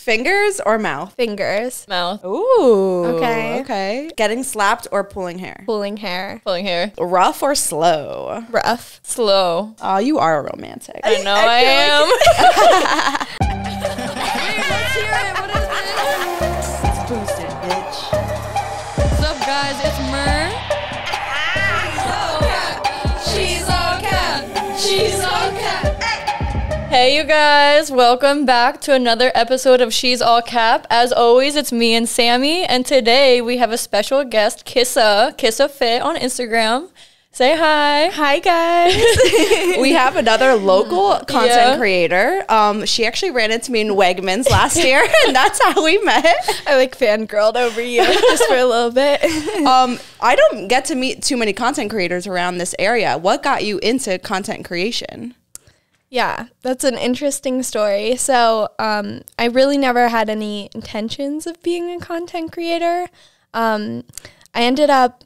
Fingers or mouth? Fingers. Mouth. Ooh. Okay. Okay. Getting slapped or pulling hair? Pulling hair. Pulling hair. Rough or slow? Rough. Slow. Oh, you are a romantic. I know I am. Let's hear it. What is this? It's boosted, bitch. What's up, guys? It's Mir. She's all cap. She's all cap. Hey, you guys. Welcome back to another episode of She's All Cap. As always, it's me and Sammy. And today we have a special guest, Kissa. KissaFit on Instagram. Say hi. Hi, guys. We have another local content creator. She actually ran into me in Wegmans last year, and that's how we met. I like fangirled over you just for a little bit. I don't get to meet too many content creators around this area. What got you into content creation? Yeah, that's an interesting story. So I really never had any intentions of being a content creator. I ended up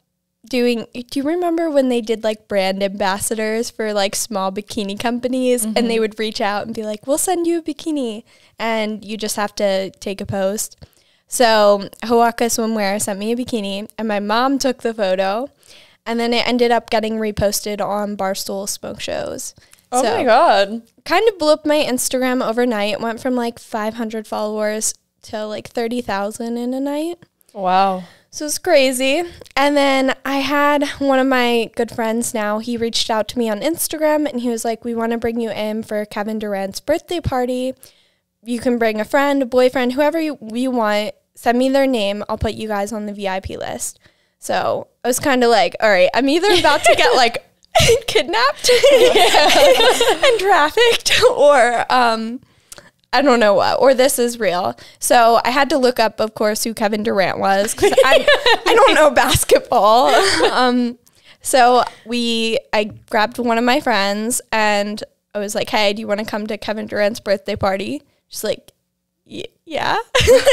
do you remember when they did like brand ambassadors for like small bikini companies and they would reach out and be like, we'll send you a bikini and you just have to take a post. So Hawaka Swimwear sent me a bikini and my mom took the photo and then it ended up getting reposted on Barstool Smoke Shows. Oh So, my God. kind of blew up my Instagram overnight. It went from like 500 followers to like 30,000 in a night. Wow. So it's crazy. And then I had one of my good friends now, he reached out to me on Instagram and he was like, we want to bring you in for Kevin Durant's birthday party. You can bring a friend, a boyfriend, whoever you want. Send me their name. I'll put you guys on the VIP list. So I was kind of like, all right, I'm either about to get like kidnapped and trafficked or I don't know what, or this is real. So I had to look up, of course, who Kevin Durant was because I don't know basketball. So I grabbed one of my friends and I was like, hey, do you want to come to Kevin Durant's birthday party? She's like, yeah.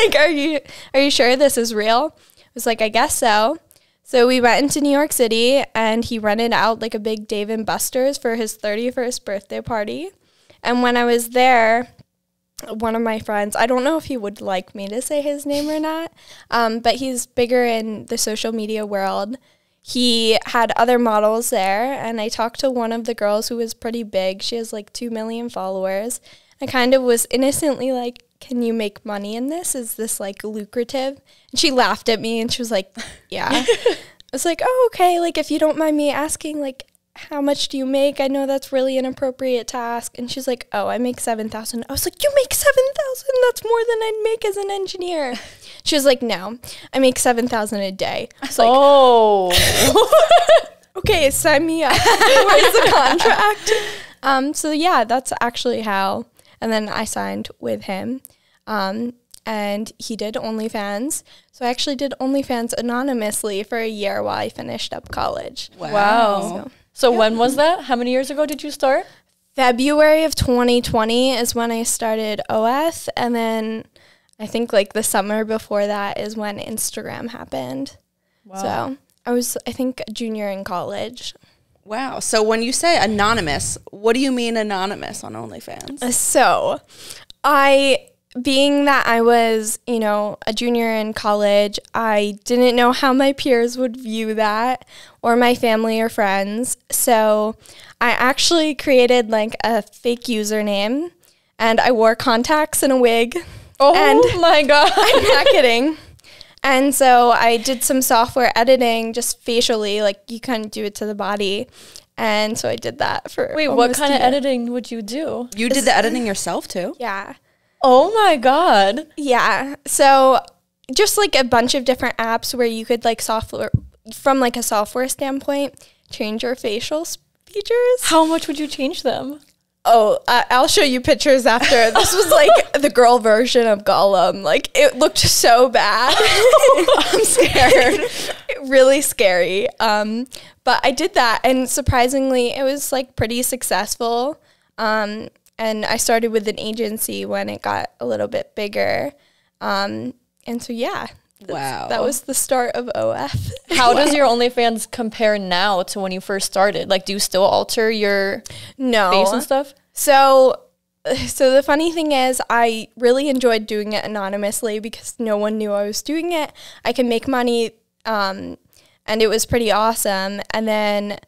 Like, are you sure this is real? I was like, I guess so. So we went into New York City and he rented out like a big Dave & Buster's for his 31st birthday party. And when I was there, one of my friends, I don't know if he would like me to say his name or not, but he's bigger in the social media world. He had other models there, and I talked to one of the girls who was pretty big. She has like 2 million followers. I kind of was innocently like, can you make money in this? Is this like lucrative? And she laughed at me and she was like, yeah. I was like, oh, okay. Like, if you don't mind me asking, like, how much do you make? I know that's really inappropriate to ask. And she's like, oh, I make 7,000. I was like, you make 7,000? That's more than I'd make as an engineer. She was like, no, I make 7,000 a day. I was like, Oh. okay, sign me up. Where's the contract? So yeah, that's actually how. And then I signed with him. And he did OnlyFans. So I actually did OnlyFans anonymously for a year while I finished up college. Wow. So when was that? How many years ago did you start? February of 2020 is when I started OF, and then I think like the summer before that is when Instagram happened. Wow. So I was, I think, a junior in college. Wow. So when you say anonymous, what do you mean anonymous on OnlyFans? So being that I was, a junior in college, I didn't know how my peers would view that or my family or friends. So I actually created like a fake username and I wore contacts and a wig. Oh my God. I'm not kidding. And so I did some software editing just facially, like you couldn't do it to the body. And so I did that for Wait, what kind of editing would you do? You did the editing yourself too? Yeah. Oh my God. Yeah. So just like a bunch of different apps where you could like from like a software standpoint, change your facial features. How much would you change them? Oh, I'll show you pictures after. This was like the girl version of Gollum. Like it looked so bad. I'm scared. Really scary. But I did that and surprisingly it was like pretty successful. And I started with an agency when it got a little bit bigger. And so, yeah. Wow. That was the start of OF. How does your OnlyFans compare now to when you first started? Like, do you still alter your face and stuff? So So the funny thing is I really enjoyed doing it anonymously because no one knew I was doing it. I could make money, and it was pretty awesome. And then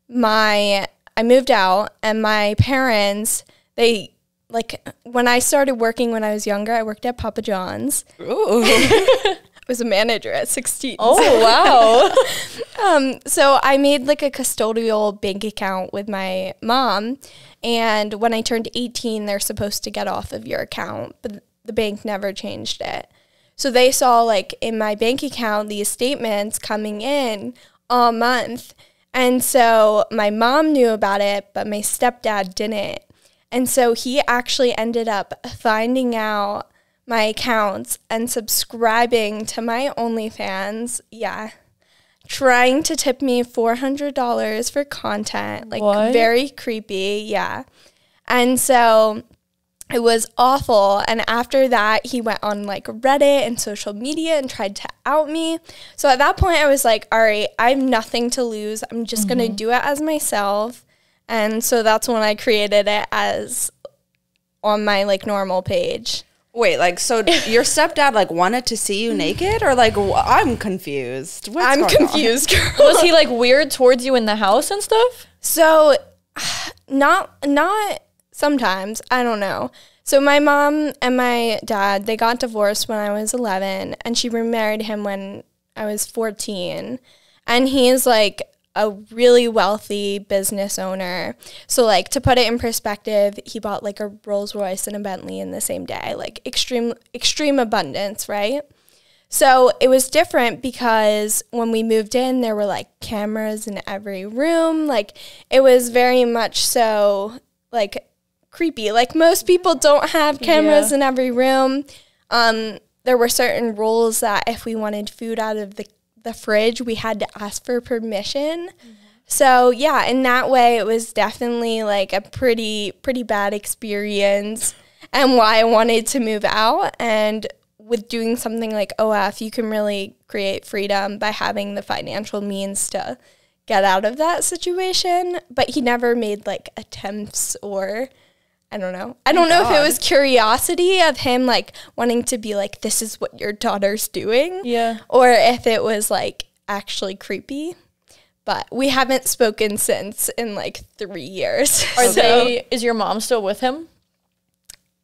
I moved out, and my parents, they, like, when I started working when I was younger, I worked at Papa John's. Ooh. I was a manager at 16. Oh, wow. So I made like a custodial bank account with my mom, and when I turned 18, they're supposed to get off of your account, but the bank never changed it. So they saw like in my bank account these statements coming in all month, and so my mom knew about it, but my stepdad didn't. And so he actually ended up finding out my accounts and subscribing to my OnlyFans. Yeah. Trying to tip me $400 for content. Like, what? Very creepy. Yeah. And so it was awful. And after that, he went on like Reddit and social media and tried to out me. So at that point, I was like, all right, I have nothing to lose. I'm just going to do it as myself. And so that's when I created it as on my like normal page. Wait, like, so your stepdad, like, wanted to see you naked? Or, like, I'm confused. I'm confused, girl. Was he like weird towards you in the house and stuff? So, not sometimes. I don't know. So my mom and my dad, they got divorced when I was 11, and she remarried him when I was 14. And he's like a really wealthy business owner. So like to put it in perspective, he bought like a Rolls Royce and a Bentley in the same day, like extreme abundance, right? So it was different because when we moved in, there were like cameras in every room. Like it was very much so like creepy. Like most people don't have cameras in every room. There were certain rules that if we wanted food out of the fridge, we had to ask for permission. So yeah, in that way, it was definitely like a pretty bad experience, and why I wanted to move out. And with doing something like OF, you can really create freedom by having the financial means to get out of that situation. But he never made like attempts, or I don't know. I don't know if it was curiosity of him like wanting to be like, this is what your daughter's doing. Yeah. Or if it was like actually creepy. But we haven't spoken since in like 3 years. Is your mom still with him?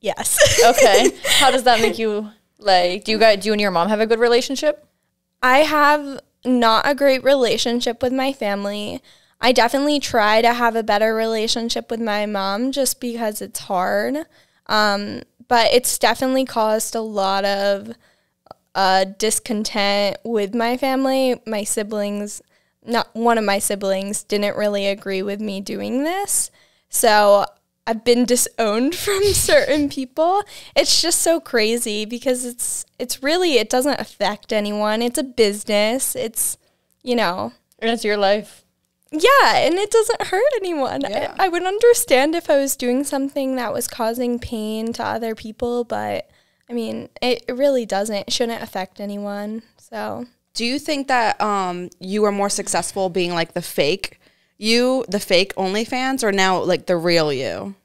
Yes. Okay. How does that make you, like, do you and your mom have a good relationship? I have not a great relationship with my family. I definitely try to have a better relationship with my mom just because it's hard. But it's definitely caused a lot of discontent with my family. My siblings, not one of my siblings, didn't really agree with me doing this. So I've been disowned from certain people. It's just so crazy because it's really, it doesn't affect anyone. It's a business. It's, you know. And it's your life. Yeah, and it doesn't hurt anyone. Yeah. I would understand if I was doing something that was causing pain to other people, but I mean, it really doesn't. It shouldn't affect anyone. So, do you think that you were more successful being like the fake OnlyFans, or now like the real you?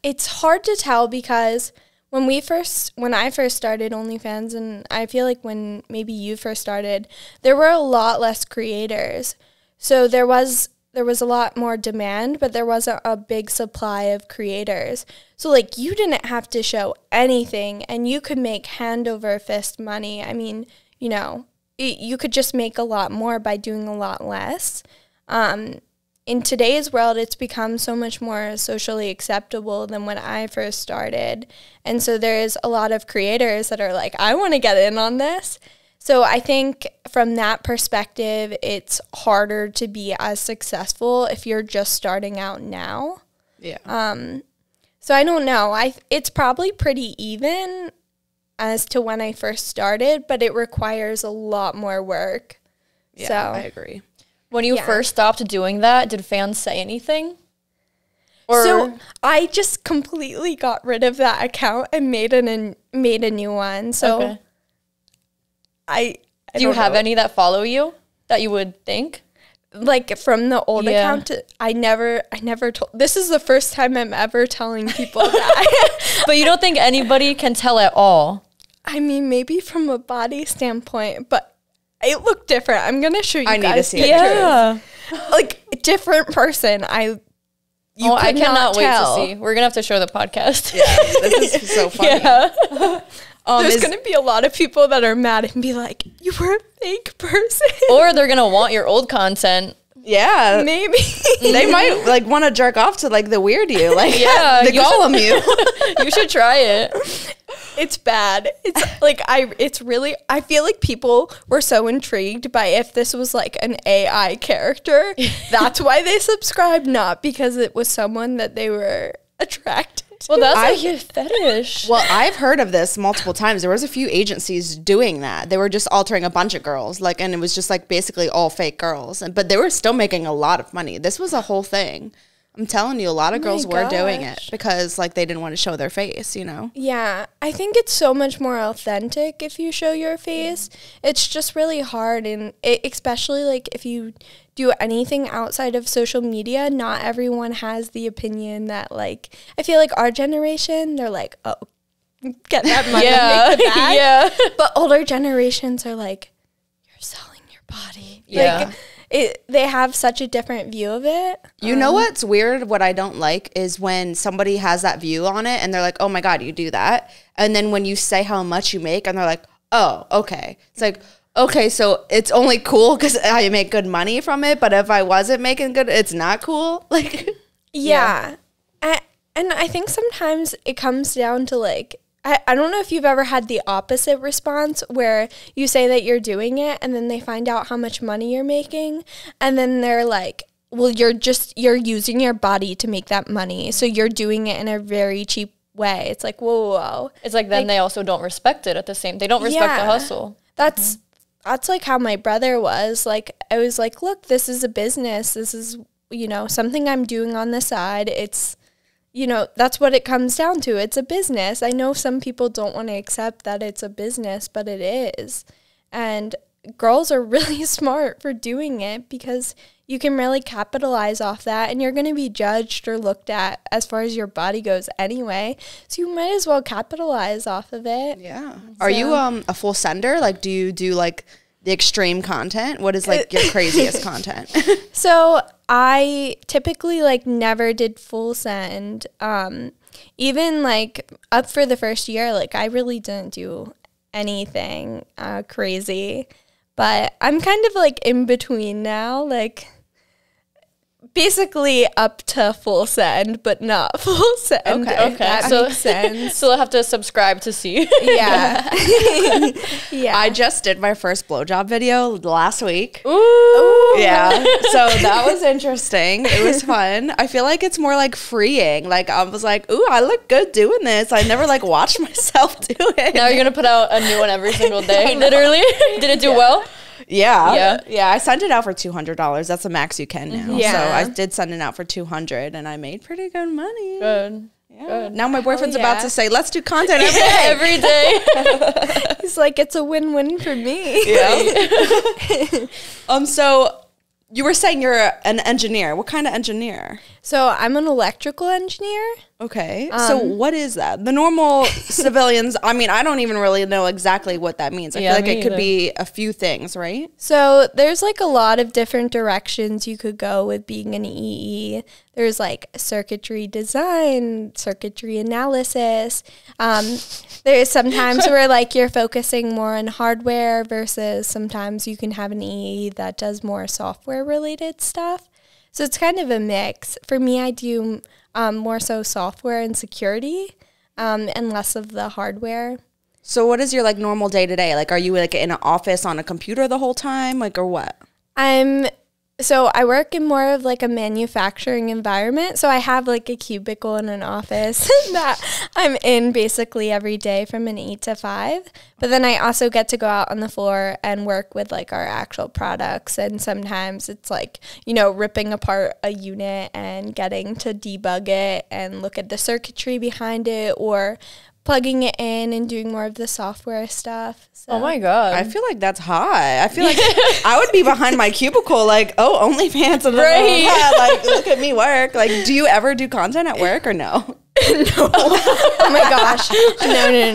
it's hard to tell because when I first started OnlyFans, and I feel like when maybe you first started, there were a lot less creators. So there was a lot more demand, but there wasn't a big supply of creators. So like you didn't have to show anything, and you could make hand over fist money. I mean, you know, you could just make a lot more by doing a lot less. In today's world, it's become so much more socially acceptable than when I first started. And so there's a lot of creators that are like, I want to get in on this. So I think from that perspective, it's harder to be as successful if you're just starting out now. Yeah. So I don't know. It's probably pretty even as to when I first started, but it requires a lot more work. Yeah, So I agree. When you first stopped doing that, did fans say anything? So I just completely got rid of that account and made a new one. So Okay. I Do you don't have know. any that follow you that you would think? like from the old account, I never told. This is the first time I'm ever telling people that. But you don't think anybody can tell at all? I mean, maybe from a body standpoint, but it looked different. I'm gonna show you guys need to see it. Yeah. Like different person. I cannot wait to see. We're gonna have to show the podcast. Yeah, this is so funny. Yeah. There's gonna be a lot of people that are mad and be like, "You were a fake person," Or they're gonna want your old content. Yeah, maybe they might like want to jerk off to like the weird you, like the Gollum you. You should try it. It's bad. It's like I feel like people were so intrigued by if this was like an AI character. That's why they subscribed, not because it was someone that they were attracted to. Well, that's like your fetish. Well, I've heard of this multiple times. There was a few agencies doing that. They were just altering a bunch of girls, like, and it was just like basically all fake girls, but they were still making a lot of money. This was a whole thing. I'm telling you, a lot of girls were doing it because like they didn't want to show their face, you know? Yeah, I think it's so much more authentic if you show your face. It's just really hard, and especially like if you do anything outside of social media, not everyone has the opinion that like, I feel like our generation, they're like, oh, get that money, make the bag. Yeah. But older generations are like, you're selling your body. Yeah. Like, they have such a different view of it. You know what's weird? What I don't like is when somebody has that view on it and they're like, oh my God, you do that. And then when you say how much you make and they're like, oh, okay. It's like, okay, so it's only cool because I make good money from it. But if I wasn't making good, it's not cool. Like, yeah. And I think sometimes it comes down to like, I don't know if you've ever had the opposite response where you say that you're doing it and then they find out how much money you're making and then they're like, well, you're using your body to make that money. So you're doing it in a very cheap way. It's like, whoa. It's like then they also don't respect it at the same. They don't respect the hustle. That's like how my brother was. Like, I was like, look, this is a business. This is, you know, something I'm doing on the side. It's, you know, that's what it comes down to. It's a business. I know some people don't want to accept that it's a business, but it is. And girls are really smart for doing it because you can really capitalize off that, and you're going to be judged or looked at as far as your body goes anyway. So you might as well capitalize off of it. yeah. Are you a full sender? Like, do you do like the extreme content? What is like your craziest content? So I typically like never did full send. Even like up for the first year, like I really didn't do anything crazy. But I'm kind of like in between now, like basically up to full send, but not full send. Okay. That So- makes sense. So I'll have to subscribe to see. Yeah. Yeah. I just did my first blowjob video last week. Ooh. Yeah. So that was interesting. It was fun. I feel like it's more like freeing. Like I was like, ooh, I look good doing this. I never like watched myself do it. Now you're gonna put out a new one every single day. Literally. Did it do well? Yeah. I sent it out for $200. That's the max you can now. Yeah. So I did send it out for $200 and I made pretty good money. Good. Yeah. Good. Now my boyfriend's yeah. about to say, let's do content every day. Every day. He's like, it's a win-win for me. Yeah. So you were saying you're an engineer. What kind of engineer? So I'm an electrical engineer. Okay. So what is that? The normal civilians, I mean, I don't even really know exactly what that means. I Yeah, feel like me it could either. be a few things, right? So there's like a lot of different directions you could go with being an EE. There's like circuitry design, circuitry analysis. There's sometimes where like you're focusing more on hardware versus sometimes you can have an EE that does more software related stuff. So it's kind of a mix. For me, I do more so software and security and less of the hardware. So what is your like normal day to day? Like, are you like in an office on a computer the whole time? Like, or what? So I work in more of like a manufacturing environment. So I have like a cubicle in an office that I'm in basically every day from an 8 to 5. But then I also get to go out on the floor and work with like our actual products. And sometimes it's like, you know, ripping apart a unit and getting to debug it and look at the circuitry behind it, or plugging it in and doing more of the software stuff. So. Oh my God. I feel like that's hot. I feel like I would be behind my cubicle like, oh, OnlyFans. And Right. like, look at me work. Like, do you ever do content at work or no? No. Oh my gosh.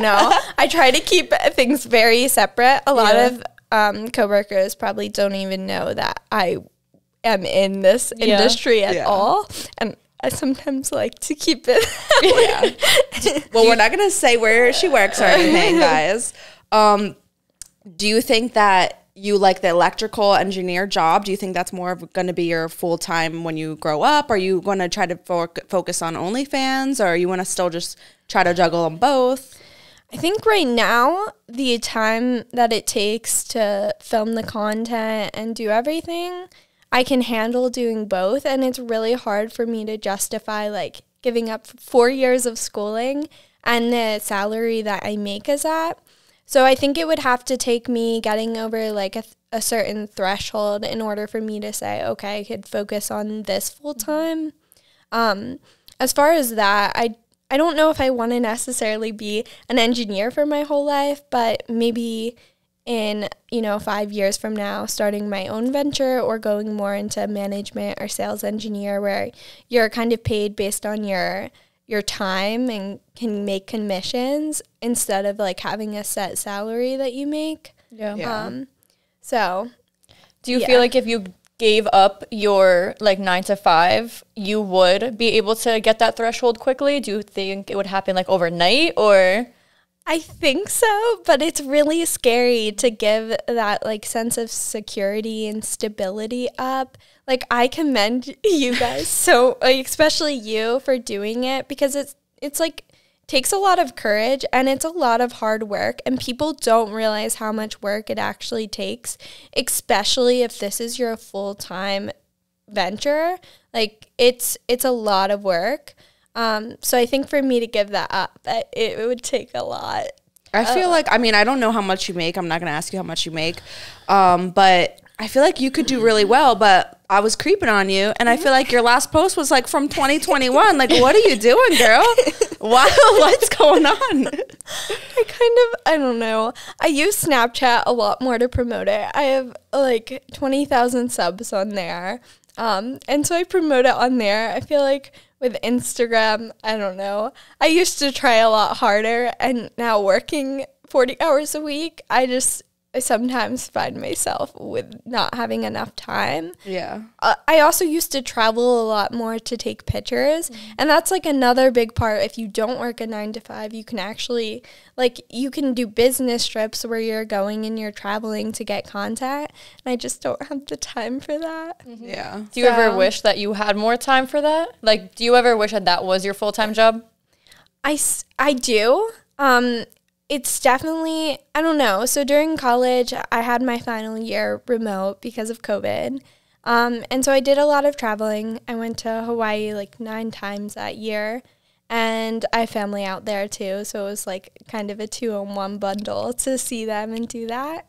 No. I try to keep things very separate. A lot of coworkers probably don't even know that I am in this industry at all. And I sometimes like to keep it. Well, we're not going to say where she works or anything, guys. Do you think that you like the electrical engineer job? Do you think that's more going to be your full time when you grow up? Are you going to try to focus on OnlyFans, or you want to still just try to juggle them both? I think right now, the time that it takes to film the content and do everything, I can handle doing both. And it's really hard for me to justify like giving up 4 years of schooling and the salary that I make as that. So I think it would have to take me getting over like a certain threshold in order for me to say, okay, I could focus on this full time. As far as that, I don't know if I want to necessarily be an engineer for my whole life, but maybe in, 5 years from now, starting my own venture or going more into management or sales engineer, where you're kind of paid based on your time and can make commissions instead of like having a set salary that you make. So do you feel like if you gave up your like 9 to 5, you would be able to get that threshold quickly? Do you think it would happen like overnight, or? I think so, but it's really scary to give that like sense of security and stability up. Like, I commend you guys so, like, especially you for doing it, because it's like takes a lot of courage and it's a lot of hard work, and people don't realize how much work it actually takes, especially if this is your full-time venture. Like, it's a lot of work. So I think for me to give that up, it would take a lot. I feel like, I don't know how much you make. I'm not going to ask you how much you make. But I feel like you could do really well, but I was creeping on you. And I feel like your last post was like from 2021. Like, what are you doing, girl? What's going on? I don't know. I use Snapchat a lot more to promote it. I have like 20,000 subs on there. And so I promote it on there. I feel like with Instagram, I don't know. I used to try a lot harder, and now working 40 hours a week, I sometimes find myself with not having enough time. Yeah. I also used to travel a lot more to take pictures. And that's like another big part. If you don't work a 9 to 5, you can actually, like, you can do business trips where you're going and you're traveling to get content. And I just don't have the time for that. Yeah. Do you ever wish that you had more time for that? Like, do you ever wish that was your full-time job? I do. It's definitely, I don't know. So during college, I had my final year remote because of COVID. And so I did a lot of traveling. I went to Hawaii like 9 times that year. And I have family out there too. So it was like kind of a 2-in-1 bundle to see them and do that.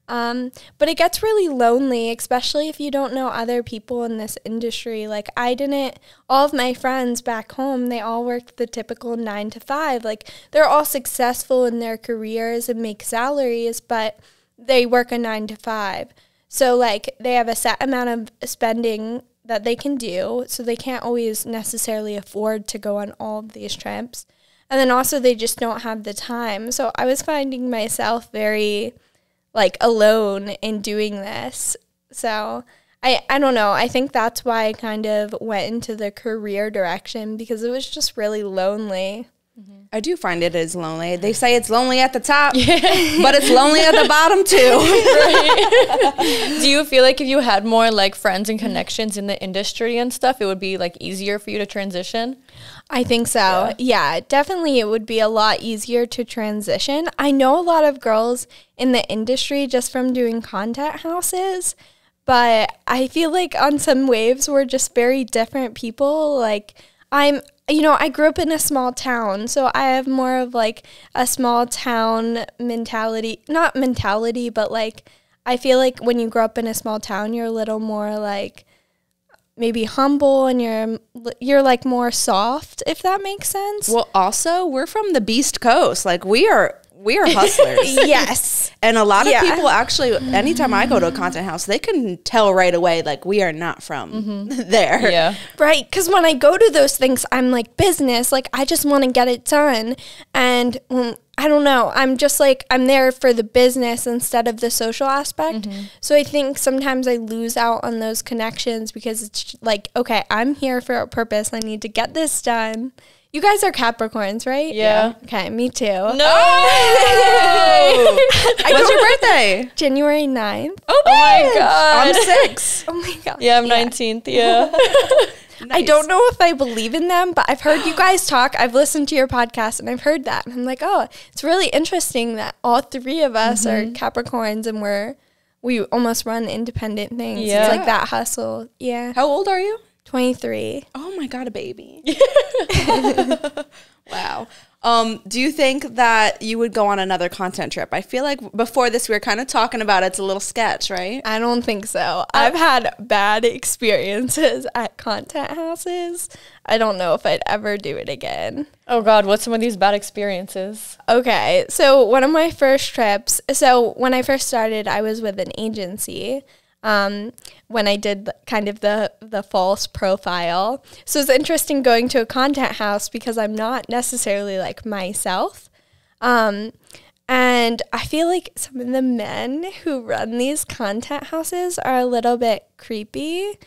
But it gets really lonely, especially if you don't know other people in this industry. Like, all of my friends back home, they all worked the typical 9 to 5. Like, they're all successful in their careers and make salaries, but they work a 9 to 5. So, like, they have a set amount of spending that they can do, so they can't always necessarily afford to go on all of these trips. And then also they just don't have the time. So I was finding myself very like alone in doing this. So I don't know. I think that's why I kind of went into the career direction, because it was just really lonely. I do find it is lonely. They say it's lonely at the top, but it's lonely at the bottom too. Right. Do you feel like if you had more like friends and connections in the industry and stuff, it would be like easier for you to transition? I think so. Yeah, definitely it would be a lot easier to transition. I know a lot of girls in the industry just from doing content houses, but I feel like on some waves we're just very different people. Like, I grew up in a small town, so I have more of like a small town mentality. Not mentality, but like I feel like when you grow up in a small town, you're a little more like maybe humble and you're like more soft, if that makes sense. Well, also, we're from the Beast Coast. Like, we are hustlers. Yes. And a lot of people actually, anytime I go to a content house, they can tell right away, like, we are not from there. Yeah. Right. Because when I go to those things, I'm like, business. Like, I just want to get it done. And I don't know. I'm just like, I'm there for the business instead of the social aspect. So I think sometimes I lose out on those connections because it's like, okay, I'm here for a purpose. I need to get this done. You guys are Capricorns, right? Yeah. Okay, me too. No. When's your birthday? January 9th. Oh my God. I'm 6. Oh my God. Yeah, I'm 19th. Yeah. I don't know if I believe in them, but I've heard you guys talk. I've listened to your podcast and I've heard that. And I'm like, oh, it's really interesting that all three of us are Capricorns and we almost run independent things. Yeah. It's like that hustle. Yeah. How old are you? 23. Oh my God, a baby. Wow. Do you think that you would go on another content trip? I feel like before this we were kind of talking about it's a little sketch, right? I don't think so. I've had bad experiences at content houses. I don't know if I'd ever do it again. Oh God, what's some of these bad experiences? Okay, so one of my first trips, so when I first started, I was with an agency. When I did kind of the false profile. So it's interesting going to a content house because I'm not necessarily like myself. And I feel like some of the men who run these content houses are a little bit creepy.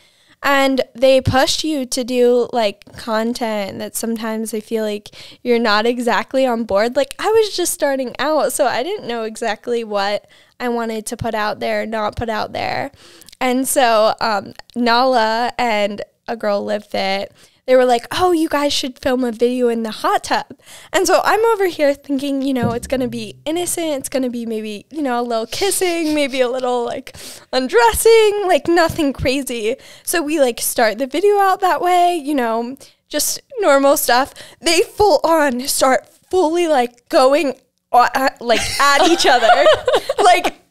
And they push you to do like content that sometimes I feel like you're not exactly on board. Like I was just starting out, so I didn't know exactly what I wanted to put out there, not put out there. And so Nala and a girl Live Fit, they were like, oh, you guys should film a video in the hot tub. And so I'm over here thinking, it's going to be innocent. It's going to be maybe, a little kissing, maybe a little like undressing, like nothing crazy. So we like start the video out that way, just normal stuff. They full on start fully like going like at each other, like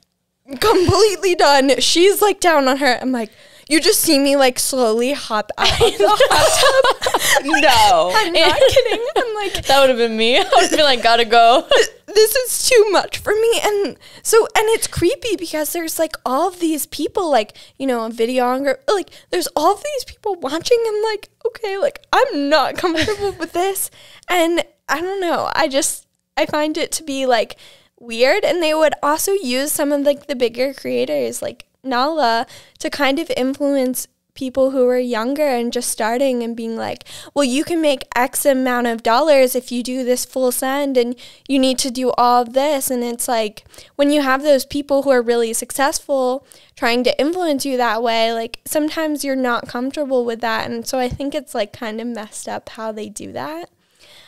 completely done. She's like down on her. I'm like, you just see me like slowly hop out of the hot tub. No. I'm not kidding. I'm like, That would have been me. I would have been like, gotta go. this is too much for me. And it's creepy because there's like all of these people, like, a videographer, like there's all of these people watching. I'm like, okay, like I'm not comfortable with this. And I don't know. I find it to be like weird. And they would also use some of like the bigger creators like Nala to kind of influence people who are younger and just starting and being like, well, you can make X amount of dollars if you do this full send and you need to do all of this. And it's like when you have those people who are really successful trying to influence you that way, like sometimes you're not comfortable with that. And so I think it's like kind of messed up how they do that.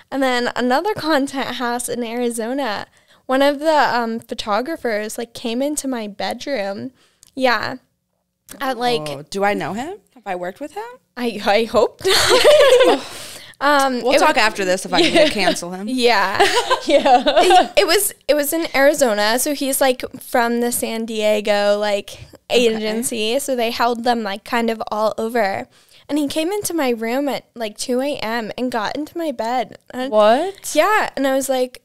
And then another content house in Arizona, one of the photographers like came into my bedroom. Yeah. At like, do I know him? Have I worked with him? I hope not. We'll talk after this if I can cancel him. Yeah. Yeah. It was in Arizona, so he's like from the San Diego like agency, so they held them like kind of all over. And he came into my room at like 2 a.m. and got into my bed. And, What? yeah, and I was like,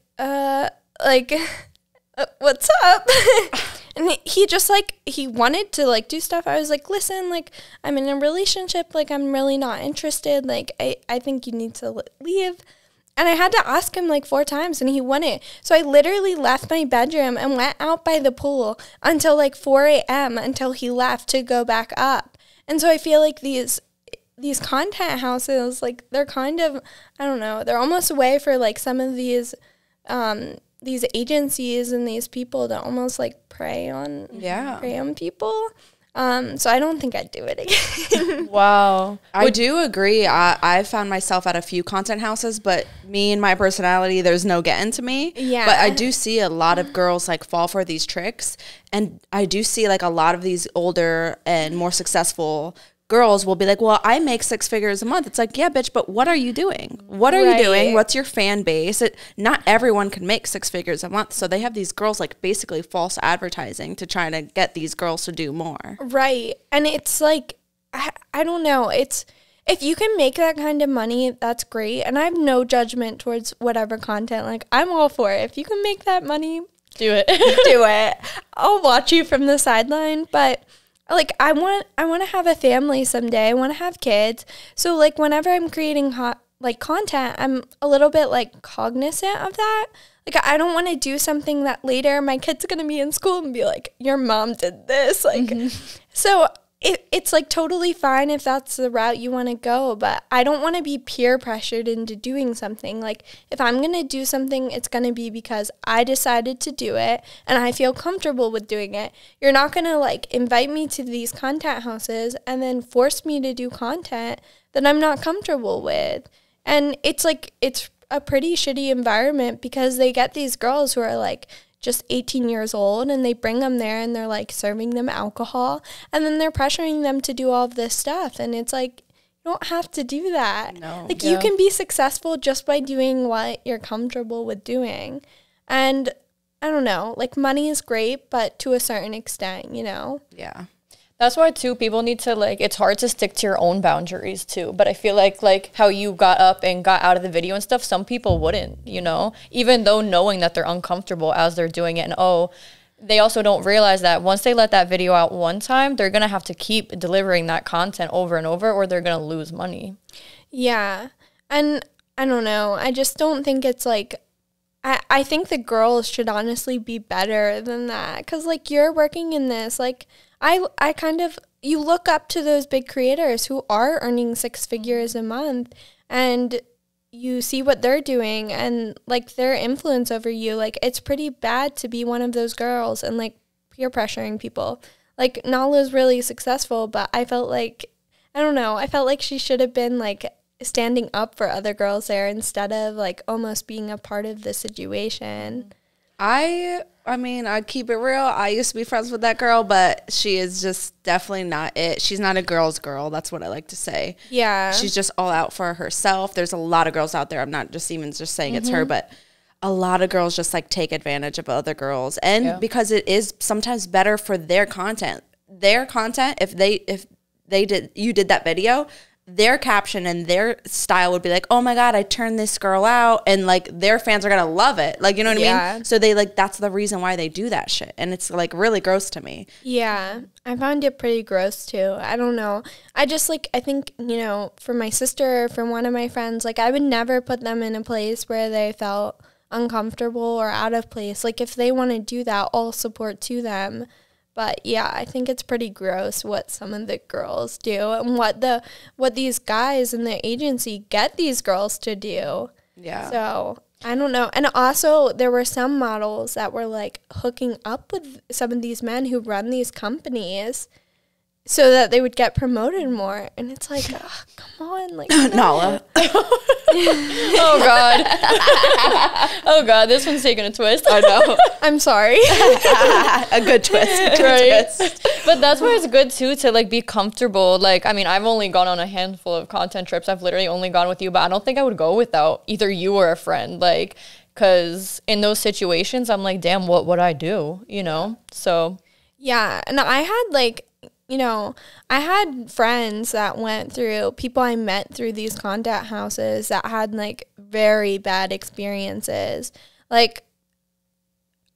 what's up? And he just like, he wanted to like do stuff. I was like, listen, like I'm in a relationship. Like I'm really not interested. Like I think you need to leave. And I had to ask him like 4 times and he wouldn't. So I literally left my bedroom and went out by the pool until like 4 a.m. until he left to go back up. And so I feel like these content houses, like they're kind of, I don't know, they're almost a way for like some of these agencies and these people to almost like prey on people. So I don't think I'd do it again. Wow. I do agree. I found myself at a few content houses, but me and my personality, there's no getting to me. Yeah. But I do see a lot of girls like fall for these tricks. And I do see like a lot of these older and more successful girls will be like, well, I make 6 figures a month. It's like, yeah, bitch, but what are you doing? What are you doing? What's your fan base? Not everyone can make 6 figures a month. So they have these girls like basically false advertising to try to get these girls to do more. Right. And it's like, I don't know. It's, if you can make that kind of money, that's great. And I have no judgment towards whatever content. Like, I'm all for it. If you can make that money, do it. do it. I'll watch you from the sideline. But like, I want to have a family someday. I want to have kids. So like, whenever I'm creating content, I'm a little bit like cognizant of that. Like, I don't want to do something that later my kid's going to be in school and be like, your mom did this. Like, so it's like totally fine if that's the route you want to go, but I don't want to be peer pressured into doing something. Like, if I'm going to do something, it's going to be because I decided to do it and I feel comfortable with doing it. You're not going to like invite me to these content houses and then force me to do content that I'm not comfortable with. And it's like, it's a pretty shitty environment because they get these girls who are like just 18 years old and they bring them there and they're like serving them alcohol and then they're pressuring them to do all of this stuff. And it's like, you don't have to do that. No. Like, you can be successful just by doing what you're comfortable with doing. And I don't know, like, money is great, but to a certain extent, you know? Yeah. That's why, too, people need to, like, it's hard to stick to your own boundaries, too. But I feel like how you got up and got out of the video and stuff, some people wouldn't, you know? Even though knowing that they're uncomfortable as they're doing it. And, they also don't realize that once they let that video out one time, they're going to have to keep delivering that content over and over or they're going to lose money. Yeah. And I don't know. I just don't think it's, like, I think the girls should honestly be better than that. Because, like, you're working in this, like, I kind of, you look up to those big creators who are earning 6 figures a month and you see what they're doing and like their influence over you. Like, it's pretty bad to be one of those girls and like peer pressuring people. Like, Nala's really successful, but I felt like, I don't know, I felt like she should have been like standing up for other girls there instead of like almost being a part of the situation. I mean, I'd keep it real. I used to be friends with that girl, but she is just definitely not it. She's not a girl's girl. That's what I like to say. Yeah. She's just all out for herself. There's a lot of girls out there. I'm not just even just saying it's her, but a lot of girls just like take advantage of other girls. And because it is sometimes better for their content. Their content, if you did that video, their caption and their style would be like, oh my God, I turned this girl out, and like their fans are gonna love it. Like, you know what I mean? So they like, that's the reason why they do that shit. And it's like really gross to me. Yeah. I found it pretty gross too. I don't know. I just like, I think, you know, for my sister, from one of my friends, like I would never put them in a place where they felt uncomfortable or out of place. Like, if they want to do that, all support to them. But yeah, I think it's pretty gross what some of the girls do and what these guys in the agency get these girls to do. Yeah. So I don't know. And also there were some models that were like hooking up with some of these men who run these companies so that they would get promoted more. And it's like, oh, come on. Like, Nala. Oh, God. Oh, God. This one's taking a twist. I know. I'm sorry. A good twist. Twist. But that's why it's good, too, to, like, be comfortable. Like, I mean, I've only gone on a handful of content trips. I've literally only gone with you, but I don't think I would go without either you or a friend. Like, because in those situations, I'm like, damn, what would I do? You know? So. Yeah. And I had, like, you know, I had friends that went through, people I met through these content houses that had like very bad experiences. Like,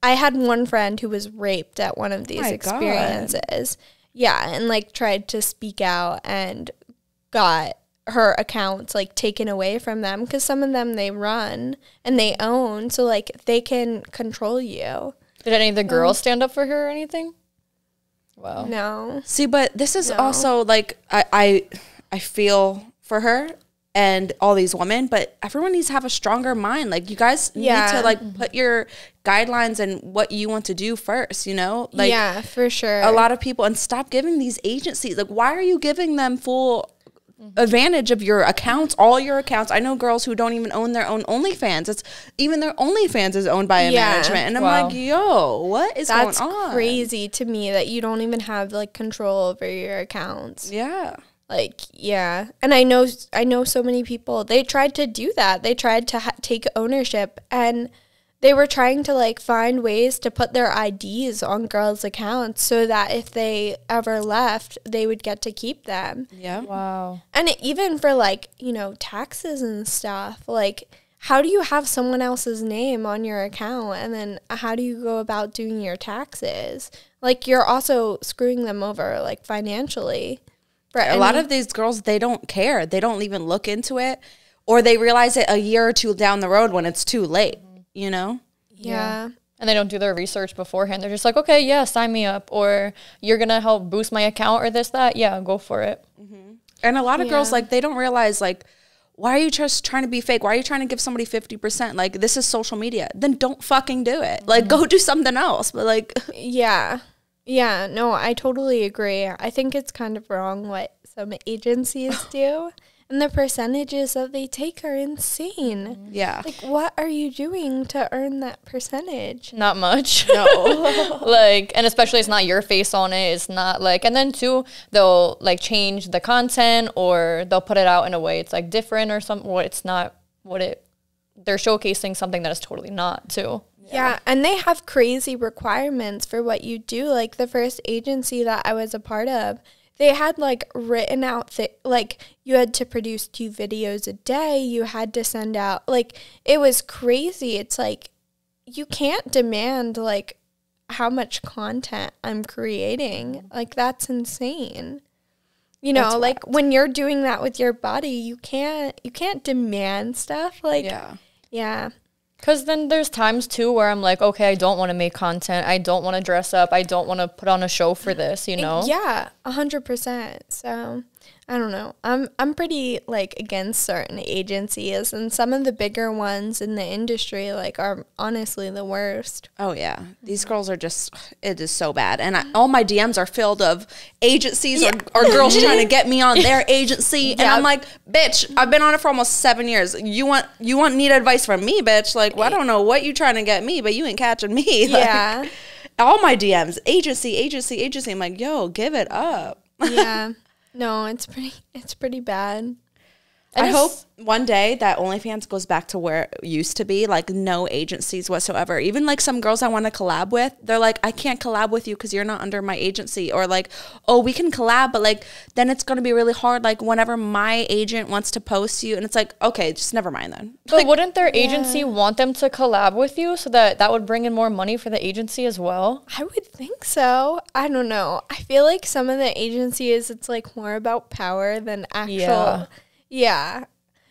I had one friend who was raped at one of these experiences. God. Yeah, and like tried to speak out and got her accounts like taken away from them because some of them they run and they own, so like they can control you. Did any of the girls stand up for her or anything? Wow. No. See, but this is also like I feel for her and all these women, but everyone needs to have a stronger mind. Like, you guys need to like put your guidelines and what you want to do first, you know? Like, yeah, for sure. A lot of people, and stop giving these agencies, like, why are you giving them full advantage of your accounts, all your accounts? I know girls who don't even own their own OnlyFans. It's even their OnlyFans is owned by a management, and I'm like, yo, what is going on? That's crazy to me that you don't even have like control over your accounts. Yeah. Like, yeah. And I know so many people, they tried to do that. They tried to take ownership, and they were trying to like find ways to put their IDs on girls' accounts so that if they ever left, they would get to keep them. Yeah. Wow. And even for like, you know, taxes and stuff, like how do you have someone else's name on your account and then how do you go about doing your taxes? Like you're also screwing them over like financially. A lot of these girls, they don't care. They don't even look into it, or they realize it a year or two down the road when it's too late, you know? Yeah. And they don't do their research beforehand. They're just like, okay, yeah, sign me up. Or you're going to help boost my account or this, that. Yeah, go for it. And a lot of girls, like, they don't realize, like, why are you just trying to be fake? Why are you trying to give somebody 50%? Like, this is social media. Then don't fucking do it. Like, go do something else. But, like... Yeah. Yeah, no, I totally agree. I think it's kind of wrong what some agencies do. And the percentages that they take are insane. Yeah. Like, what are you doing to earn that percentage? Not much. No. Like, and especially it's not your face on it. It's not like, and then too, they'll like change the content or they'll put it out in a way it's like different or something. What it's not what it, they're showcasing something that is totally not too. Yeah, and they have crazy requirements for what you do. Like the first agency that I was a part of, they had like written out like you had to produce 2 videos a day. You had to send out, like, it was crazy. It's like you can't demand like how much content I'm creating. Like that's insane. You know, That's like when you're doing that with your body, you can't demand stuff. Like yeah. Because then there's times too where I'm like, okay, I don't want to make content. I don't want to dress up. I don't want to put on a show for this, you know? Yeah, 100%. So I don't know. I'm pretty like against certain agencies, and some of the bigger ones in the industry like are honestly the worst. Oh, yeah. These girls are just, it is so bad. And all my DMs are filled of agencies or girls trying to get me on their agency. And I'm like, bitch, I've been on it for almost 7 years. You need advice from me, bitch. Like, well, I don't know what you trying to get me, but you ain't catching me. Yeah. Like, all my DMs, agency. I'm like, yo, give it up. Yeah. No, it's pretty bad. I hope one day that OnlyFans goes back to where it used to be, like no agencies whatsoever. Even like some girls I want to collab with, they're like, I can't collab with you because you're not under my agency. Or like, oh, we can collab, but like then it's going to be really hard. Like whenever my agent wants to post you, and it's like, okay, just never mind then. But like, wouldn't their agency want them to collab with you so that would bring in more money for the agency as well? I would think so. I don't know. I feel like some of the agencies, it's like more about power than actual. Yeah.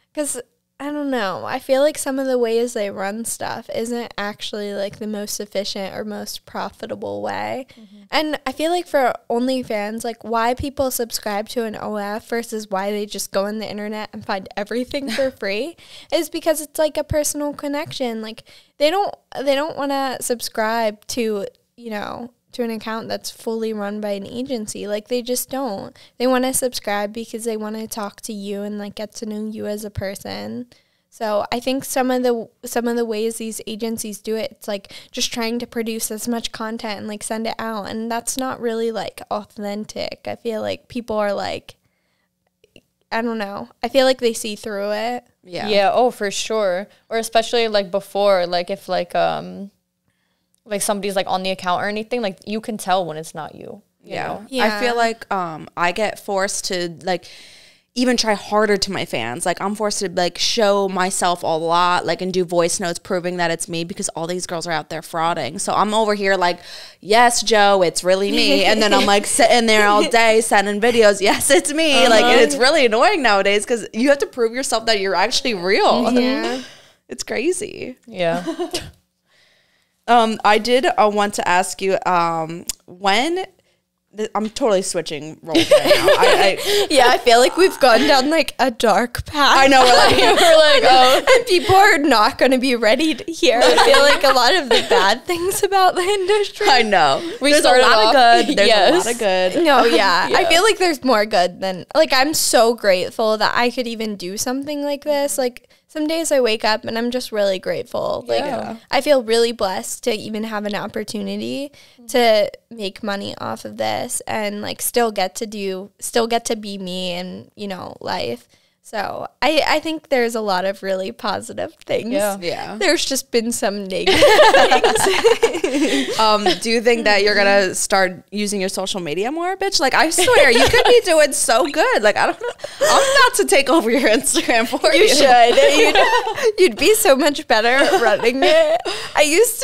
Because, I don't know. I feel like some of the ways they run stuff isn't actually like the most efficient or most profitable way. And I feel like for OnlyFans, like why people subscribe to an OF versus why they just go on the internet and find everything for free is because it's like a personal connection. Like they don't want to subscribe to, you know, to an account that's fully run by an agency. Like they just don't. They want to subscribe because they want to talk to you and like get to know you as a person. So I think some of the ways these agencies do it, it's like just trying to produce as much content and like send it out, and that's not really like authentic. I feel like people are like, I don't know. I feel like they see through it. Yeah. Yeah, oh, for sure. Or especially like before, like if like somebody's like on the account or anything, like you can tell when it's not you. You know? I feel like I get forced to like even try harder to my fans. Like I'm forced to like show myself a lot, like and do voice notes proving that it's me because all these girls are out there frauding. So I'm over here like, yes, Joe, it's really me. And then I'm like sitting there all day sending videos. Yes, it's me. Like, and it's really annoying nowadays because you have to prove yourself that you're actually real. Yeah. It's crazy. Yeah. I did want to ask you when I'm totally switching roles right now. Yeah, I feel like we've gone down like a dark path. I know we're like oh, and people are not going to be ready to hear. I feel like a lot of the bad things about the industry. I know. There's a started lot off- of good. There's Yes. a lot of good. No, yeah. I feel like there's more good than, like, I'm so grateful that I could even do something like this. Like, some days I wake up and I'm just really grateful. Like, I feel really blessed to even have an opportunity to make money off of this and, like, still get to be me and, you know, life. So I think there's a lot of really positive things. Yeah. There's just been some negative things. Do you think that you're gonna start using your social media more, bitch? Like, I swear, you could be doing so good. Like, I don't know. I'm about to take over your Instagram for you. You should. You'd be so much better at running it. I used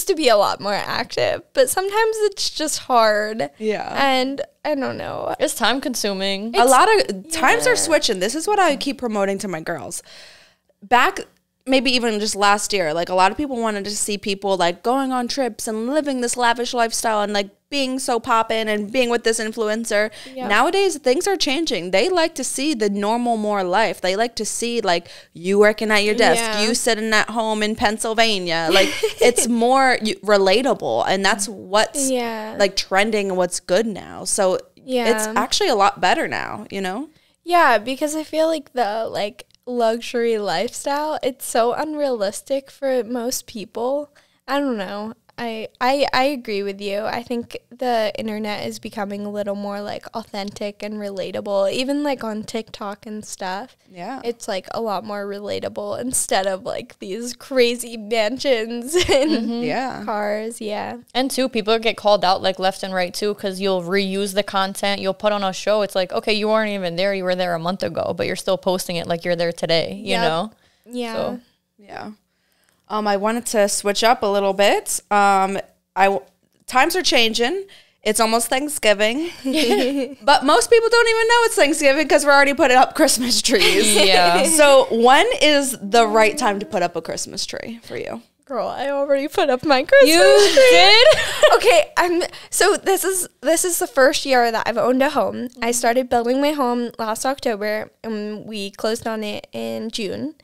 to be a lot more active, but sometimes it's just hard. Yeah. And I don't know. It's time consuming. A lot of times are switching. This is what I keep promoting to my girls. Back, maybe even just last year, like, a lot of people wanted to see people like going on trips and living this lavish lifestyle and like being so poppin' and being with this influencer. Yeah. Nowadays, things are changing. They like to see the normal, more life. They like to see like you working at your desk, you sitting at home in Pennsylvania. Like, it's more relatable, and that's what's like trending and what's good now. So it's actually a lot better now, you know? Yeah, because I feel like the like luxury lifestyle, it's so unrealistic for most people. I don't know. I agree with you. I think the internet is becoming a little more like authentic and relatable, even like on TikTok and stuff. Yeah. It's like a lot more relatable instead of like these crazy mansions and cars. Yeah. And two, people get called out like left and right too, because you'll reuse the content. You'll put on a show. It's like, okay, you weren't even there. You were there a month ago, but you're still posting it like you're there today, you know? Yeah. So. Yeah. I wanted to switch up a little bit. Times are changing. It's almost Thanksgiving. But most people don't even know it's Thanksgiving because we're already putting up Christmas trees. Yeah. So when is the right time to put up a Christmas tree for you? Girl, I already put up my Christmas You tree. did? Okay, so this is the first year that I've owned a home. I started building my home last October, and we closed on it in June.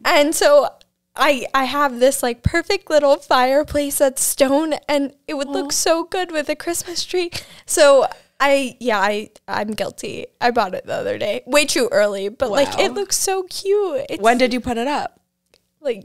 And so I have this like perfect little fireplace that's stone, and it would look so good with a Christmas tree. So I'm guilty. I bought it the other day, way too early, but like it looks so cute. When did you put it up? Like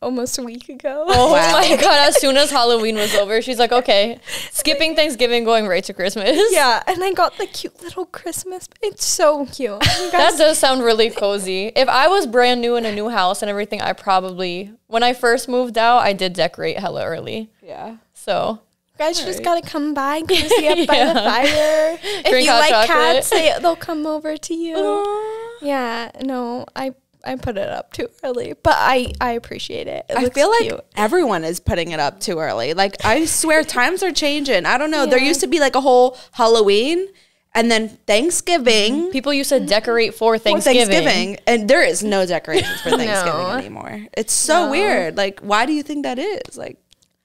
almost a week ago. Oh my God. As soon as Halloween was over, she's like, okay, skipping Thanksgiving, going right to Christmas. Yeah, and I got the cute little Christmas. It's so cute. That does sound really cozy. If I was brand new in a new house and everything, I probably, when I first moved out, I did decorate hella early. Yeah. So you guys just gotta come by, cozy up by the fire. If you like chocolate. cats, they'll come over to you. Yeah, no, I put it up too early, but I appreciate it. I feel like everyone is putting it up too early. Like, I swear times are changing. I don't know. There used to be like a whole Halloween and then Thanksgiving. people used to decorate for Thanksgiving. And there is no decorations for Thanksgiving anymore. It's so weird. Like, why do you think that is? Like,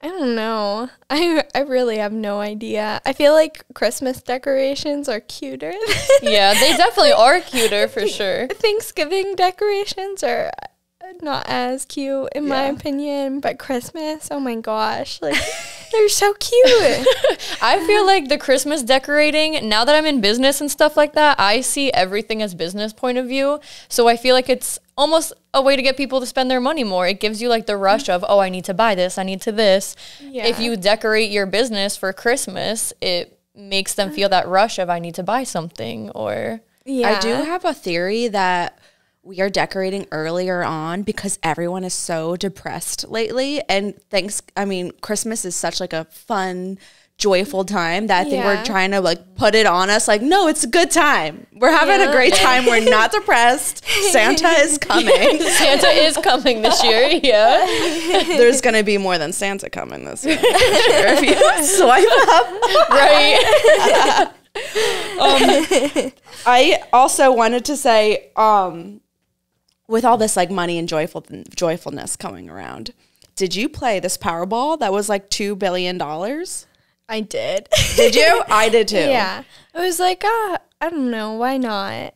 I don't know. I really have no idea. I feel like Christmas decorations are cuter. Yeah, they definitely are cuter for sure. Thanksgiving decorations are not as cute in my opinion, but Christmas, oh my gosh, like they're so cute. I feel like the Christmas decorating, now that I'm in business and stuff like that, I see everything as business point of view. So I feel like it's almost a way to get people to spend their money more. It gives you like the rush of, oh, I need to buy this, I need to this. Yeah. If you decorate your business for Christmas, it makes them feel that rush of, I need to buy something. Or I do have a theory that we are decorating earlier on because everyone is so depressed lately. And Christmas is such like a fun, joyful time that I think we're trying to like put it on us. Like, no, it's a good time. We're having a great time. We're not depressed. Santa is coming. Santa is coming this year, yeah. There's going to be more than Santa coming this year. For sure. If you swipe up. Right. I also wanted to say, with all this like money and joyfulness coming around, did you play this Powerball that was like $2 billion? I did. Did you? I did too. Yeah. I was like, I don't know, why not?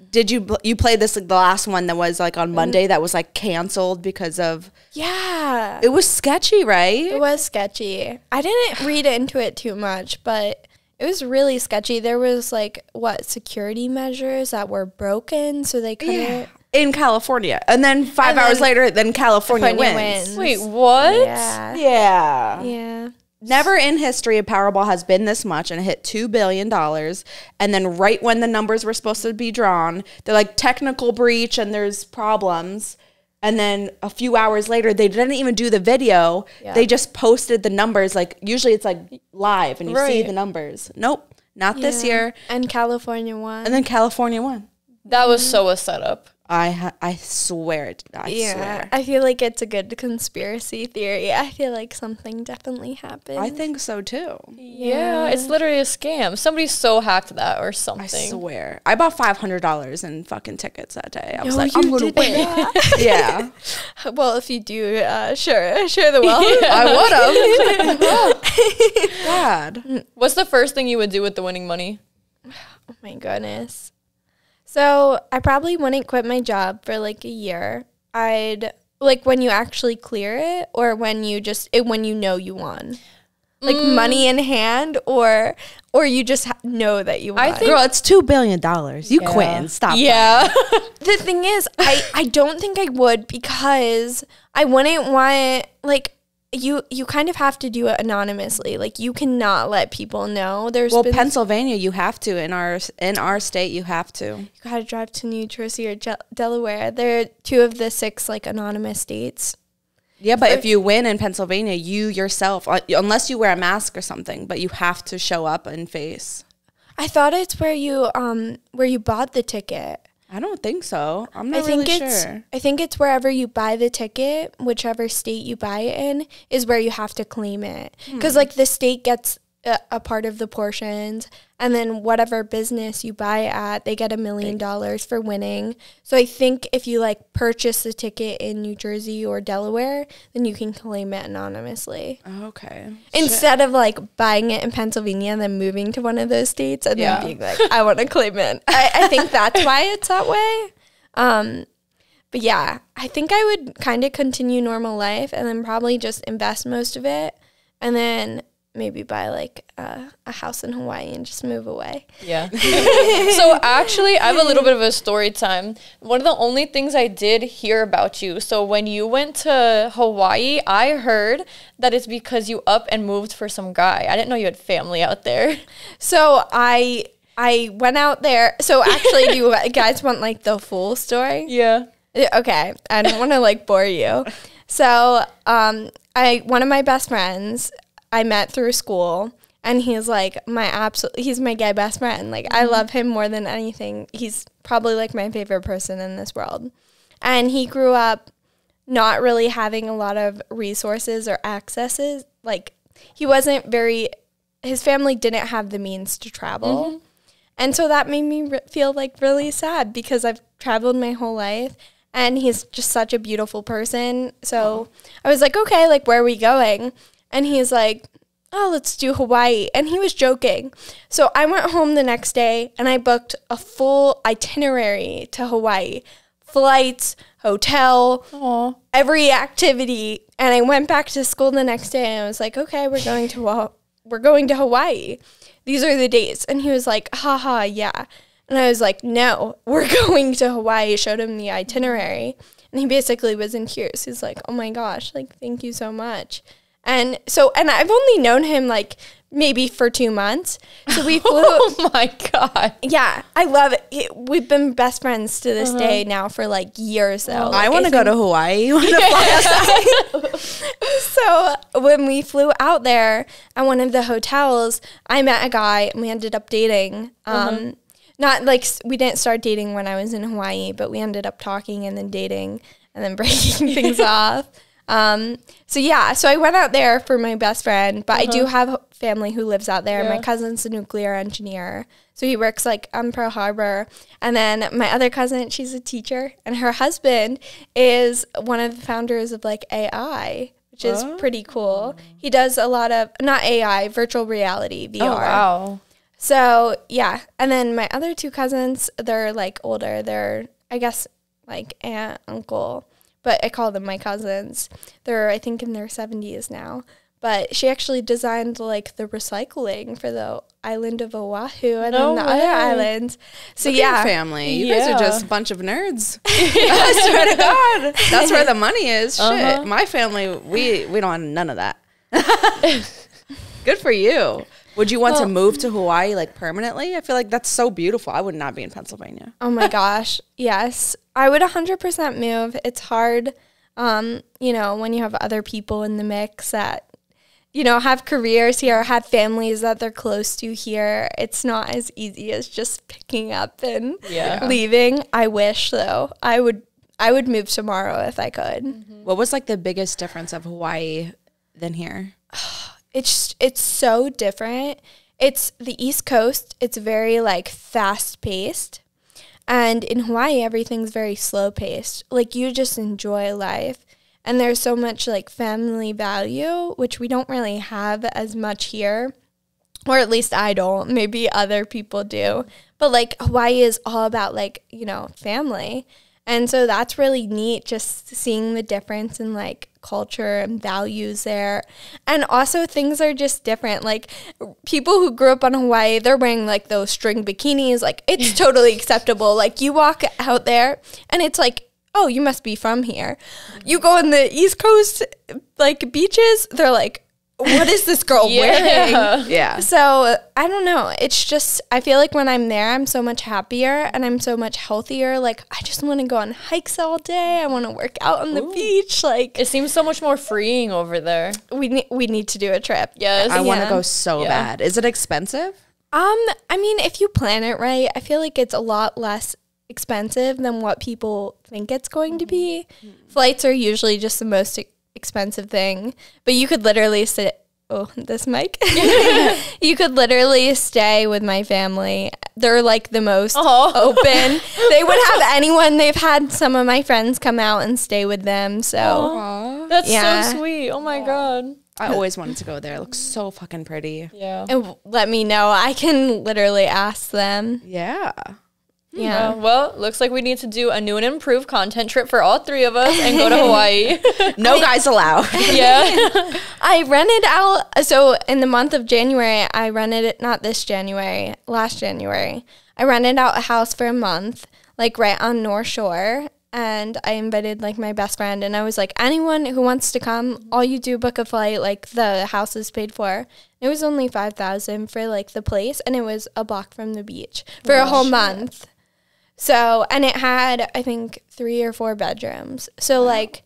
Did you play this like the last one that was like on Monday that was like canceled because of it was sketchy, right? It was sketchy. I didn't read into it too much, but it was really sketchy. There was like security measures that were broken, so they couldn't in California, and then 5 hours later, then California wins. Wait, what? Yeah. Yeah. Yeah. Never in history a Powerball has been this much, and it hit $2 billion. And then right when the numbers were supposed to be drawn, they're like, technical breach and there's problems. And then a few hours later, they didn't even do the video. Yeah. They just posted the numbers. Like, usually it's like live and you see the numbers. Nope, not this year. And California won. And then California won. That was so a setup. I swear it. I swear. I feel like it's a good conspiracy theory. I feel like something definitely happened. I think so too. Yeah, it's literally a scam. Somebody so hacked that or something. I swear. I bought $500 in fucking tickets that day. I was like, I'm going to win. Yeah. Well, if you do, share the wealth. Yeah. I would have. God. What's the first thing you would do with the winning money? Oh my goodness. So I probably wouldn't quit my job for like a year. I'd like when you actually clear it, or when you just when you know you won, like money in hand, or you just know that you won. I think, girl, it's $2 billion. You quit and stop. Yeah. The thing is, I don't think I would, because I wouldn't want like. You kind of have to do it anonymously. Like, you cannot let people know. Pennsylvania, you have to. In our state, you have to. You gotta drive to New Jersey or Delaware. They're 2 of the 6 like anonymous states. Yeah, but if you win in Pennsylvania, you yourself, unless you wear a mask or something, but you have to show up in face. I thought it's where you bought the ticket. I don't think so. I'm not really sure. I think it's wherever you buy the ticket, whichever state you buy it in, is where you have to claim it. Because, like, the state gets a part of the portions, and then whatever business you buy at, they get $1 million for winning. So I think if you, like, purchase the ticket in New Jersey or Delaware, then you can claim it anonymously. Okay. Instead of, like, buying it in Pennsylvania and then moving to one of those states and then being like, I want to claim it. I think that's why it's that way. But yeah, I think I would kind of continue normal life and then probably just invest most of it, and then maybe buy like a house in Hawaii and just move away. Yeah. So actually, I have a little bit of a story time. One of the only things I did hear about you, so when you went to Hawaii, I heard that it's because you up and moved for some guy. I didn't know you had family out there. So I went out there. So actually, do you guys want like the full story? Yeah. Okay. I don't want to like bore you. So one of my best friends I met through school, and he's like he's my gay best friend. Like, I love him more than anything. He's probably like my favorite person in this world. And he grew up not really having a lot of resources or accesses. Like, he wasn't his family didn't have the means to travel. And so that made me feel like really sad, because I've traveled my whole life, and he's just such a beautiful person. So I was like, okay, like, where are we going? And he's like, oh, let's do Hawaii. And he was joking. So I went home the next day, and I booked a full itinerary to Hawaii. Flights, hotel, every activity. And I went back to school the next day, and I was like, okay, we're going to Hawaii. These are the dates. And he was like, haha, yeah. And I was like, no, we're going to Hawaii. I showed him the itinerary. And he basically was in tears. He's like, oh my gosh, like, thank you so much. And I've only known him like maybe for 2 months. So we flew. Oh my God. Yeah, I love it. We've been best friends to this day now for like years though. I want to go to Hawaii. You want to fly us out? So when we flew out there at one of the hotels, I met a guy and we ended up dating. Not like we didn't start dating when I was in Hawaii, but we ended up talking and then dating and then breaking things off. So I went out there for my best friend, but I do have family who lives out there. My cousin's a nuclear engineer, so he works like on Pearl Harbor. And then my other cousin, she's a teacher, and her husband is one of the founders of like AI, which is pretty cool. He does a lot of, not AI, virtual reality, VR. Oh, wow. So yeah, and then my other 2 cousins, they're like older. They're, I guess, like aunt, uncle, but I call them my cousins. They're, I think, in their 70s now. But she actually designed, like, the recycling for the island of Oahu and then the other islands. So, Look at your family. You guys are just a bunch of nerds. I swear to God. That's where the money is. Shit. My family, we don't have none of that. Good for you. Would you want to move to Hawaii like permanently? I feel like that's so beautiful. I would not be in Pennsylvania. Oh my gosh. Yes. I would 100% move. It's hard, you know, when you have other people in the mix that, you know, have careers here, have families that they're close to here. It's not as easy as just picking up and leaving. I wish, though. I would move tomorrow if I could. Mm-hmm. What was like the biggest difference of Hawaii than here? It's so different. It's the East Coast. It's very like fast paced. And in Hawaii, everything's very slow paced. Like you just enjoy life. And there's so much like family value, which we don't really have as much here. Or at least I don't. Maybe other people do. But like Hawaii is all about like, you know, family. And so that's really neat, just seeing the difference in like culture and values there. And also things are just different. Like people who grew up on Hawaii, they're wearing like those string bikinis. Like it's totally acceptable. Like you walk out there and it's like, oh, you must be from here. You go in the East Coast like beaches, they're like, what is this girl wearing? Yeah. So I don't know. It's just, I feel like when I'm there, I'm so much happier and I'm so much healthier. Like I just want to go on hikes all day. I want to work out on the beach. Like It seems so much more freeing over there. we need to do a trip. Yes. I want to go so bad. Is it expensive? I mean, if you plan it right, I feel like it's a lot less expensive than what people think it's going to be. Flights are usually just the most expensive thing, but you could literally this mic. You could literally stay with my family. They're like the most open. They would have anyone. They've had some of my friends come out and stay with them. So That's so sweet. Oh my God. I always wanted to go there. It looks so fucking pretty. Yeah. and let me know. I can literally ask them. Yeah. Yeah. Well, looks like we need to do a new and improved content trip for all three of us and go to Hawaii. No guys allowed. Yeah. I rented out, so in the month of January, I rented it, not this January, last January. I rented out a house for a month, like right on North Shore, and I invited like my best friend, and I was like, anyone who wants to come, all you do, book a flight, like the house is paid for. It was only $5,000 for like the place, and it was a block from the beach for a whole month. So, and it had, I think, 3 or 4 bedrooms. So, like,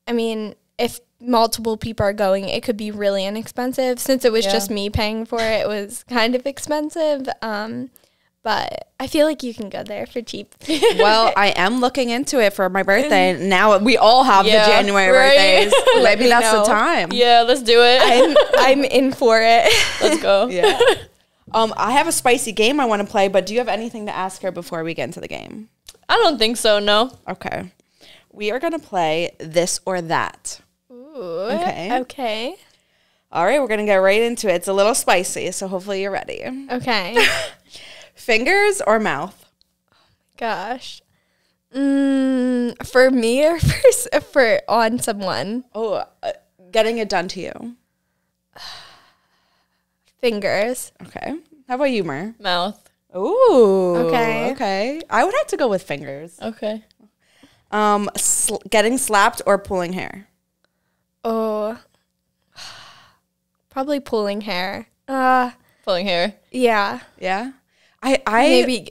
I mean, if multiple people are going, it could be really inexpensive. Since it was just me paying for it, it was kind of expensive. But I feel like you can go there for cheap. Well, I am looking into it for my birthday. Now we all have the January birthdays. Maybe that's the time. Yeah, let's do it. I'm in for it. Let's go. Yeah. I have a spicy game I want to play, but do you have anything to ask her before we get into the game? I don't think so, no. Okay. We are going to play this or that. Ooh, Okay. Okay. All right, we're going to get right into it. It's a little spicy, so hopefully you're ready. Okay. Fingers or mouth? Gosh. For me or for on someone? Oh, getting it done to you. Fingers. Okay. How about you, Mer? Mouth. Ooh. Okay. Okay. I would have to go with fingers. Okay. Getting slapped or pulling hair? Oh. Probably pulling hair. Pulling hair. Yeah. Yeah. I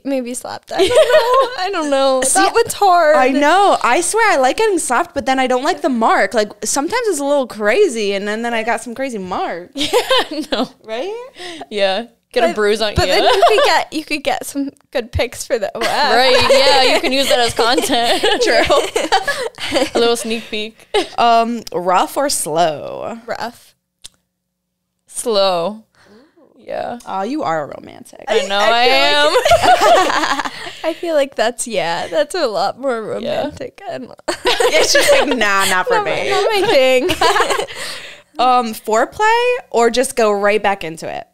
Maybe slapped. I don't know. That one's hard. I know. I swear I like getting slapped, but then I don't like the mark. Like sometimes it's a little crazy, and then I got some crazy mark. Yeah, no. Right? Yeah. Get a bruise on you. But then you could get some good pics for the web. Right, yeah, you can use that as content. True. A little sneak peek. Rough or slow? Rough. Slow. Yeah. Oh, you are a romantic. I know I am. I feel like that's a lot more romantic. Yeah, she's like, nah, not for me. Not my thing. Foreplay or just go right back into it?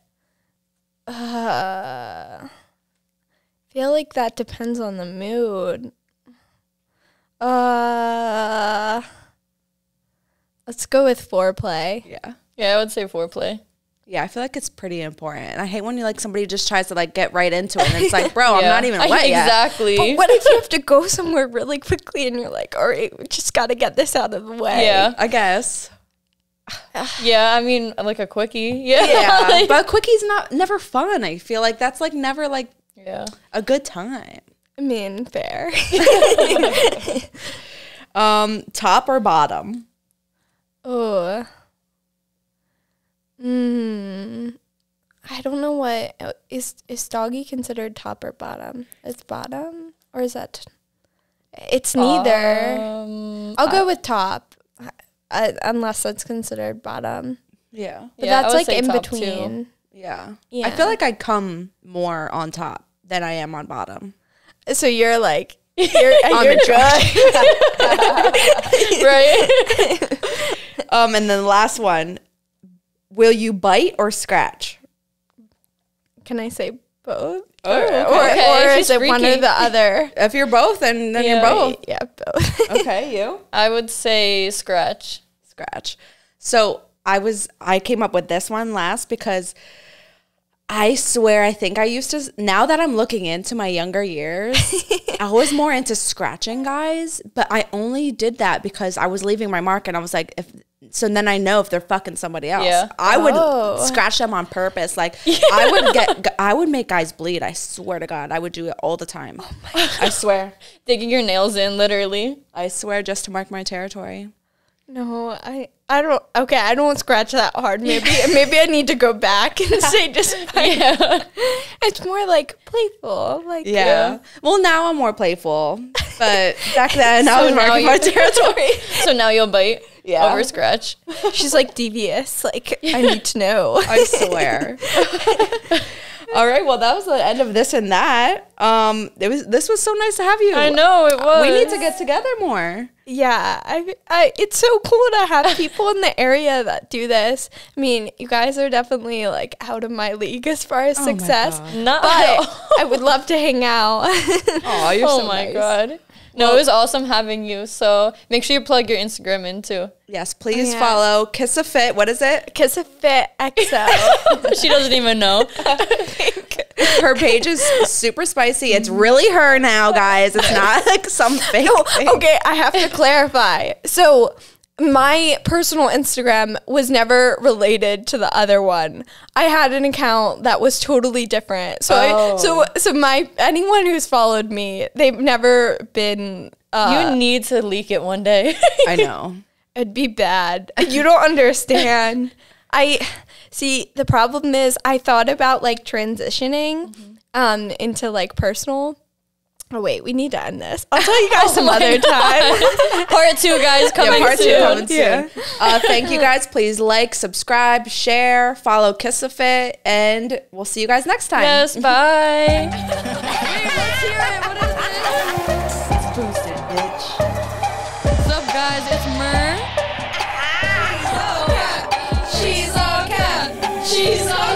Feel like that depends on the mood. Let's go with foreplay. Yeah. Yeah, I would say foreplay. Yeah, I feel like it's pretty important. I hate when somebody just tries to get right into it, and it's like, bro, I'm not even wet yet. Exactly. But what if you have to go somewhere really quickly and you're like, all right, we just got to get this out of the way? Yeah. I guess. Yeah, I mean, like a quickie. Yeah. Yeah, but quickies never fun. I feel like that's like never like a good time. I mean, fair. Top or bottom? Oh. I don't know what is doggy considered top or bottom? It's bottom or is that? It's neither. I'll go with top, unless that's considered bottom. Yeah, But that's like in between. Too. yeah. Yeah. I feel like I come more on top than I am on bottom. So you're like you're good. Right? And then the last one, will you bite or scratch? Can I say both? Okay. Or She's is it one or freaky. the other? If you're both, then you're both. Yeah, both. Okay, you? I would say scratch. Scratch. So I came up with this one last because I swear I think I used to, now that I'm looking into my younger years, I was more into scratching guys, but I only did that because I was leaving my mark and I was like, so then I know if they're fucking somebody else. Yeah. I would scratch them on purpose. Like I would make guys bleed. I swear to God, I would do it all the time. Oh my God. I swear. Digging your nails in, literally. I swear, just to mark my territory. No, I don't. Okay, I don't scratch that hard. Maybe I need to go back and say just Yeah. It's more like playful. Like Yeah. Well, now I'm more playful, but back then I So was now marking my territory. So now you'll bite Yeah. over scratch. she's like devious. Like I need to know. I swear. All right. Well, that was the end of this and that. This was so nice to have you. I know, it was. We need to get together more. Yeah, I it's so cool to have people in the area that do this. I mean, you guys are definitely like out of my league as far as success. Not But I would love to hang out. Oh, you're so my nice. God. No, it was awesome having you. So make sure you plug your Instagram in too. Yes, please Yeah. follow KissaFit. What is it? KissaFitXO. She doesn't even know. Her page is super spicy. It's really her now, guys. It's not like some fake thing. Okay, I have to clarify. So my personal Instagram was never related to the other one. I had an account that was totally different. So so my anyone who's followed me, they've never been You need to leak it one day. I know. it'd be bad. You don't understand. I see the problem is I thought about like transitioning into like personal. Oh wait, we need to end this. I'll tell you guys some other time. Part 2, guys, coming Part 2 soon. coming soon. Thank you guys. Please like, subscribe, share, follow KissaFit, and we'll see you guys next time. Yes, bye. Let's hear it. What is this? It's boosted, bitch. What's up, guys? It's Mir. She's all cat. She's all